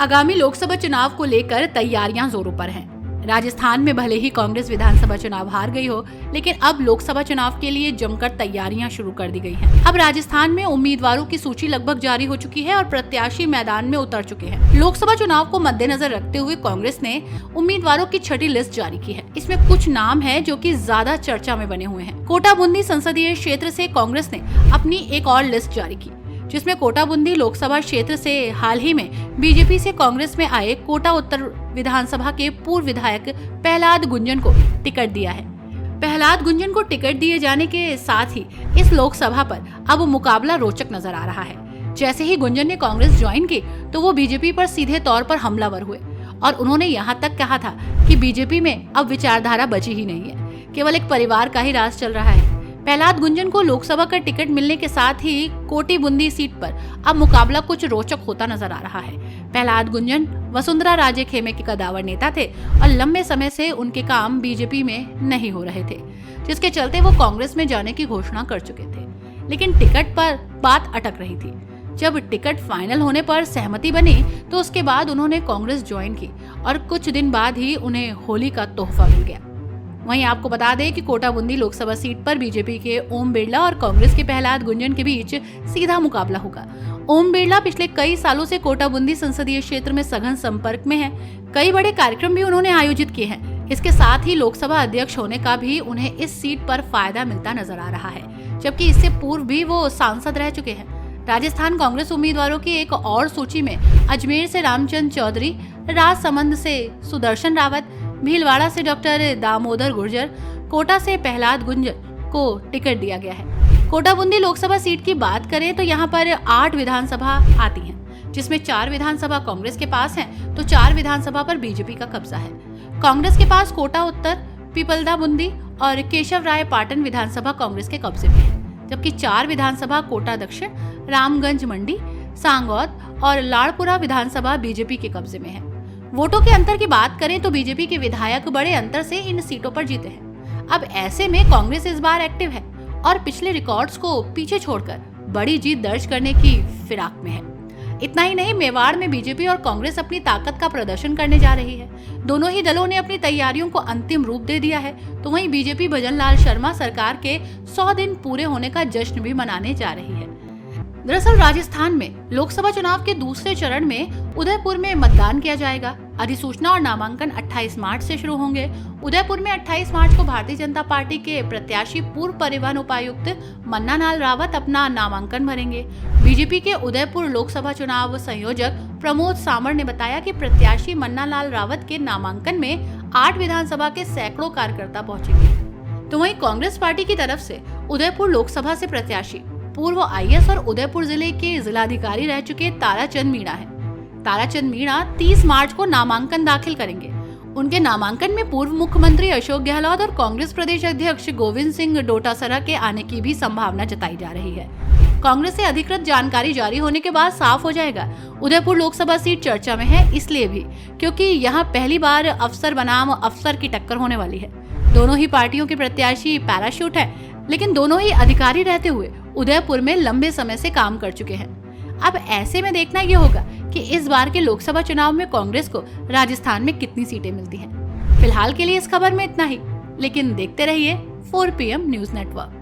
आगामी लोकसभा चुनाव को लेकर तैयारियां जोरों पर हैं। राजस्थान में भले ही कांग्रेस विधानसभा चुनाव हार गई हो, लेकिन अब लोकसभा चुनाव के लिए जमकर तैयारियां शुरू कर दी गई हैं। अब राजस्थान में उम्मीदवारों की सूची लगभग जारी हो चुकी है और प्रत्याशी मैदान में उतर चुके हैं। लोकसभा चुनाव को मद्देनजर रखते हुए कांग्रेस ने उम्मीदवारों की छठी लिस्ट जारी की है। इसमें कुछ नाम है जो कि ज्यादा चर्चा में बने हुए हैं। कोटा बूंदी संसदीय क्षेत्र से कांग्रेस ने अपनी एक और लिस्ट जारी की, जिसमें कोटा बूंदी लोकसभा क्षेत्र से हाल ही में बीजेपी से कांग्रेस में आए कोटा उत्तर विधानसभा के पूर्व विधायक प्रहलाद गुंजन को टिकट दिया है। प्रहलाद गुंजन को टिकट दिए जाने के साथ ही इस लोकसभा पर अब मुकाबला रोचक नजर आ रहा है। जैसे ही गुंजन ने कांग्रेस ज्वाइन की तो वो बीजेपी पर सीधे तौर पर हमलावर हुए और उन्होंने यहाँ तक कहा था कि बीजेपी में अब विचारधारा बची ही नहीं है, केवल एक परिवार का ही राज चल रहा है। प्रहलाद गुंजन को लोकसभा का टिकट मिलने के साथ ही कोटी बूंदी सीट पर अब मुकाबला कुछ रोचक होता नजर आ रहा है। प्रहलाद गुंजन वसुंधरा राजे खेमे के कदावर नेता थे और लंबे समय से उनके काम बीजेपी में नहीं हो रहे थे, जिसके चलते वो कांग्रेस में जाने की घोषणा कर चुके थे। लेकिन टिकट पर बात अटक रही थी। जब टिकट फाइनल होने पर सहमति बनी तो उसके बाद उन्होंने कांग्रेस ज्वाइन की और कुछ दिन बाद ही उन्हें होली का तोहफा मिल गया। वहीं आपको बता दें कि कोटा बूंदी लोकसभा सीट पर बीजेपी के ओम बिरला और कांग्रेस के प्रहलाद गुंजन के बीच सीधा मुकाबला होगा। ओम बिरला पिछले कई सालों से कोटा बूंदी संसदीय क्षेत्र में सघन संपर्क में हैं। कई बड़े कार्यक्रम भी उन्होंने आयोजित किए हैं। इसके साथ ही लोकसभा अध्यक्ष होने का भी उन्हें इस सीट पर फायदा मिलता नजर आ रहा है, जबकि इससे पूर्व भी वो सांसद रह चुके हैं। राजस्थान कांग्रेस उम्मीदवारों की एक और सूची में अजमेर से रामचंद्र चौधरी, राजसमंद से सुदर्शन रावत, भीलवाड़ा से डॉक्टर दामोदर गुर्जर, कोटा से प्रहलाद गुंजन को टिकट दिया गया है। कोटा बूंदी लोकसभा सीट की बात करें तो यहाँ पर 8 विधानसभा आती हैं, जिसमें 4 विधानसभा कांग्रेस के पास हैं, तो 4 विधानसभा पर बीजेपी का कब्जा है। कांग्रेस के पास कोटा उत्तर, पीपलदा बूंदी और केशव राय पाटन विधानसभा कांग्रेस के कब्जे में है, जबकि 4 विधानसभा कोटा दक्षिण, रामगंज मंडी, सांगौद और लाड़पुरा विधानसभा बीजेपी के कब्जे में है। वोटों के अंतर की बात करें तो बीजेपी के विधायक बड़े अंतर से इन सीटों पर जीते हैं। अब ऐसे में कांग्रेस इस बार एक्टिव है और पिछले रिकॉर्ड्स को पीछे छोड़कर बड़ी जीत दर्ज करने की फिराक में है। इतना ही नहीं, मेवाड़ में बीजेपी और कांग्रेस अपनी ताकत का प्रदर्शन करने जा रही है। दोनों ही दलों ने अपनी तैयारियों को अंतिम रूप दे दिया है। तो वहीं बीजेपी भजन लाल शर्मा सरकार के 100 दिन पूरे होने का जश्न भी मनाने जा रही है। दरअसल राजस्थान में लोकसभा चुनाव के दूसरे चरण में उदयपुर में मतदान किया जाएगा। अधिसूचना और नामांकन 28 मार्च से शुरू होंगे। उदयपुर में 28 मार्च को भारतीय जनता पार्टी के प्रत्याशी पूर्व परिवहन उपायुक्त मन्नालाल रावत अपना नामांकन भरेंगे। बीजेपी के उदयपुर लोकसभा चुनाव संयोजक प्रमोद सामर ने बताया कि प्रत्याशी मन्नालाल रावत के नामांकन में 8 विधानसभा के सैकड़ों कार्यकर्ता पहुंचेंगे। तो वहीं कांग्रेस पार्टी की तरफ से उदयपुर लोकसभा से प्रत्याशी पूर्व आईएएस और उदयपुर जिले के जिलाधिकारी रह चुके ताराचंद मीणा है। ताराचंद मीणा 30 मार्च को नामांकन दाखिल करेंगे। उनके नामांकन में पूर्व मुख्यमंत्री अशोक गहलोत और कांग्रेस प्रदेश अध्यक्ष गोविंद सिंह डोटासरा के आने की भी संभावना जताई जा रही है। कांग्रेस से अधिकृत जानकारी जारी होने के बाद साफ हो जाएगा। उदयपुर लोकसभा सीट चर्चा में है इसलिए भी क्योंकि यहाँ पहली बार अफसर बनाम अफसर की टक्कर होने वाली है। दोनों ही पार्टियों के प्रत्याशी पैराशूट हैं, लेकिन दोनों ही अधिकारी रहते हुए उदयपुर में लंबे समय से काम कर चुके हैं। अब ऐसे में देखना ये होगा कि इस बार के लोकसभा चुनाव में कांग्रेस को राजस्थान में कितनी सीटें मिलती हैं। फिलहाल के लिए इस खबर में इतना ही, लेकिन देखते रहिए 4 PM न्यूज नेटवर्क।